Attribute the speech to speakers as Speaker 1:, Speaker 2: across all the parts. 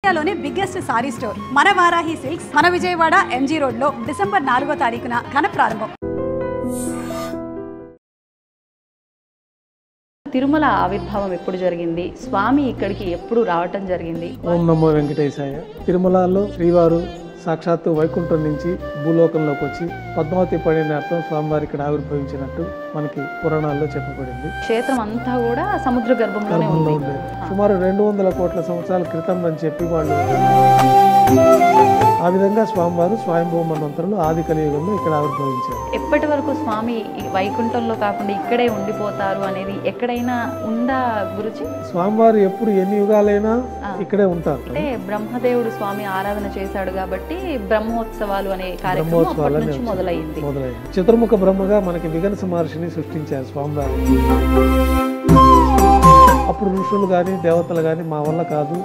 Speaker 1: ఏషియాలోనే biggest sorry store మన Varahi silks మన Vijayawada MG road లో డిసెంబర్ 4వ తారీఖున ఘన ప్రారంభం.
Speaker 2: తిరుమల ఆవిర్భావం ఎప్పుడు జరిగింది? స్వామి ఇక్కడికి ఎప్పుడు రావటం జరిగింది?
Speaker 3: ఓం నమో వెంకటేశాయ. తిరుమలలో శ్రీవారు సాక్షాత్తు వైకుంఠం నుంచి భూలోకంలోకి వచ్చి పద్మావతి పడిన అర్థం స్వామివారి ఇక్కడ ఆవిర్భవించినట్టు మనకి పురాణాల్లో చెప్పబడింది.
Speaker 2: క్షేత్రం అంతా కూడా సముద్ర గర్భంలోనే ఉంది.
Speaker 3: సుమారు 200 కోట్ల సంవత్సరాల క్రితం అని చెప్పి వాళ్ళు ఆ విధంగా స్వామివారు స్వయంభూ మన్వంతరులు ఆది కలియుగంలో ఇక్కడ ఆవిర్భవించారు.
Speaker 2: ఎప్పటి వరకు స్వామి వైకుంఠంలో కాకుండా ఇక్కడే ఉండిపోతారు అనేది ఎక్కడైనా ఉందా గురుజీ?
Speaker 3: స్వామివారు ఎప్పుడు ఎన్ని యుగాలైనా ఇక్కడే ఉంటారు.
Speaker 2: అంటే బ్రహ్మదేవుడు స్వామి ఆరాధన చేశాడు కాబట్టి బ్రహ్మోత్సవాలు అనే కార్యక్రమం అప్పటి నుంచి మొదలైంది.
Speaker 3: చతుర్ముఖ బ్రహ్మగా మనకి విగనస మహర్షిని సృష్టించారు స్వామివారు. అప్పుడు ఋషులు కానీ దేవతలు కానీ మా వల్ల కాదు,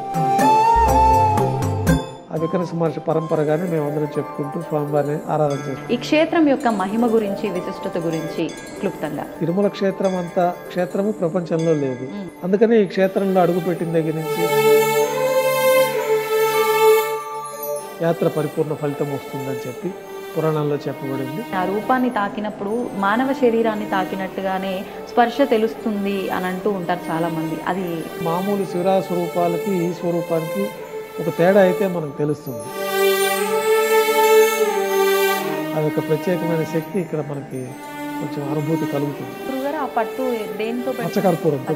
Speaker 3: ఆ వికనస మహర్షి పరంపరగానే మేమందరం చెప్పుకుంటూ స్వామివారిని ఆరాధన చేస్తాం.
Speaker 2: ఈ క్షేత్రం యొక్క మహిమ గురించి, విశిష్టత గురించి క్లుప్తంగా.
Speaker 3: తిరుమల క్షేత్రం అంత క్షేత్రము ప్రపంచంలో లేదు. అందుకనే ఈ క్షేత్రంలో అడుగుపెట్టిన దగ్గర నుంచి యాత్ర పరిపూర్ణ ఫలితం వస్తుందని చెప్పి పురాణాల్లో చెప్పబడింది.
Speaker 2: ఆ రూపాన్ని తాకినప్పుడు మానవ శరీరాన్ని తాకినట్టుగానే స్పర్శ తెలుస్తుంది అని అంటూ ఉంటారు చాలా మంది. అది
Speaker 3: మామూలు శివరా స్వరూపాలకి ఈ స్వరూపానికి ఒక తేడా అయితే మనకు తెలుస్తుంది. అది ఒక ప్రత్యేకమైన శక్తి ఇక్కడ మనకి కొంచెం అనుభూతి కలుగుతుంది.
Speaker 2: ఆ పట్టు దేంతో?
Speaker 3: పచ్చకర్పూరంతో.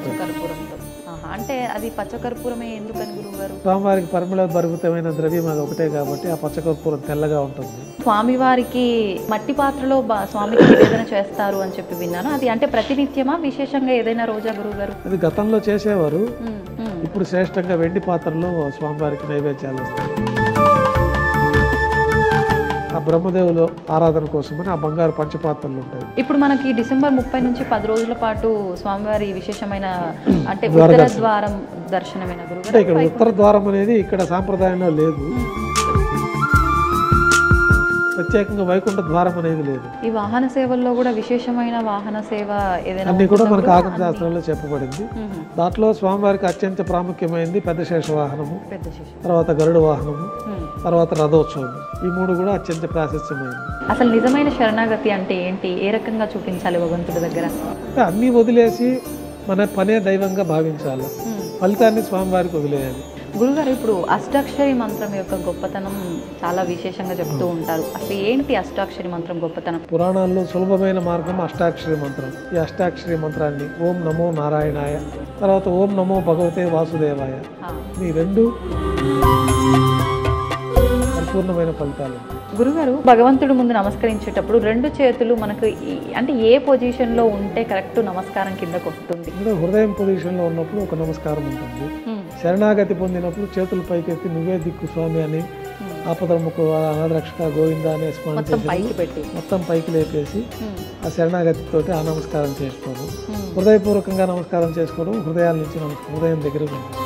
Speaker 2: అంటే అది పచ్చకర్పూరమే ఎందుకని గురువుగారు?
Speaker 3: స్వామివారికి పరిమళ భరితమైన ద్రవ్యం అది ఒకటే కాబట్టి ఆ పచ్చకర్పూరం తెల్లగా ఉంటుంది.
Speaker 2: స్వామివారికి మట్టి పాత్రలో స్వామికి నివేదన చేస్తారు అని చెప్పి విన్నాను. అది అంటే ప్రతినిత్యమా, విశేషంగా ఏదైనా రోజా గురువుగారు?
Speaker 3: అది గతంలో చేసేవారు. ఇప్పుడు శ్రేష్టంగా వెండి పాత్రలో స్వామివారికి నైవేద్యాలు వస్తాయి. ఆ బ్రహ్మదేవుల ఆరాధన కోసమని ఆ బంగారు పంచపాత్రలు ఉంటాయి.
Speaker 2: ఇప్పుడు మనకి డిసెంబర్ 30 నుంచి 10 రోజుల పాటు స్వామివారి విశేషమైన అంటే ఉత్తర ద్వారం దర్శనమైన గురుగారు.
Speaker 3: ఇక్కడ ఉత్తర ద్వారం అనేది ఇక్కడ సాంప్రదాయంలో లేదు. ప్రత్యేకంగా వైకుంఠ ద్వారం అనేది లేదు.
Speaker 2: ఈ వాహన సేవల్లో కూడా విశేషమైన వాహన సేవ ఏదైనా
Speaker 3: అన్ని కూడా మనకు ఆగమ శాస్త్రంలో చెప్పబడింది. దాంట్లో స్వామివారికి అత్యంత ప్రాముఖ్యమైనది పెద్ద శేష వాహనము, తర్వాత గరుడ వాహనము, తర్వాత రథోత్సవం. ఈ 3 కూడా అత్యంత ప్రాశస్త్యమైంది.
Speaker 2: అసలు నిజమైన శరణాగతి అంటే ఏంటి? ఏ రకంగా చూపించాలి భగవంతుడి దగ్గర?
Speaker 3: అంటే అన్ని వదిలేసి మన పనే దైవంగా భావించాలి, ఫలితాన్ని స్వామివారికి వదిలేయాలి.
Speaker 2: గురుగారు, ఇప్పుడు అష్టాక్షరి మంత్రం యొక్క గొప్పతనం చాలా విశేషంగా చెప్తూ ఉంటారు. అసలు ఏంటి అష్టాక్షరి మంత్రం గొప్పతనం?
Speaker 3: పురాణాల్లో సులభమైన మార్గం అష్టాక్షరి మంత్రం. ఈ అష్టాక్షరి మంత్రాన్ని ఓం నమో నారాయణాయ, తర్వాత ఓం నమో భగవతే వాసుదేవాయ, ఈ 2 పరిపూర్ణమైన ఫలితాలు.
Speaker 2: గురుగారు, భగవంతుడి ముందు నమస్కరించేటప్పుడు 2 చేతులు మనకు అంటే ఏ పొజిషన్ లో ఉంటే కరెక్ట్ నమస్కారం కిందకు వస్తుంది?
Speaker 3: హృదయం పొజిషన్ లో ఉన్నప్పుడు ఒక నమస్కారం ఉంటుంది. శరణాగతి పొందినప్పుడు చేతులు పైకెత్తి నువ్వే దిక్కు స్వామి అని, ఆపదముకు అనాథరక్షక గోవింద అనే మొత్తం పైకి లేపేసి ఆ శరణాగతితోటి ఆ నమస్కారం చేసుకోవడం, హృదయపూర్వకంగా నమస్కారం చేసుకోవడం, హృదయాల నుంచి హృదయం దగ్గర ఉంటుంది.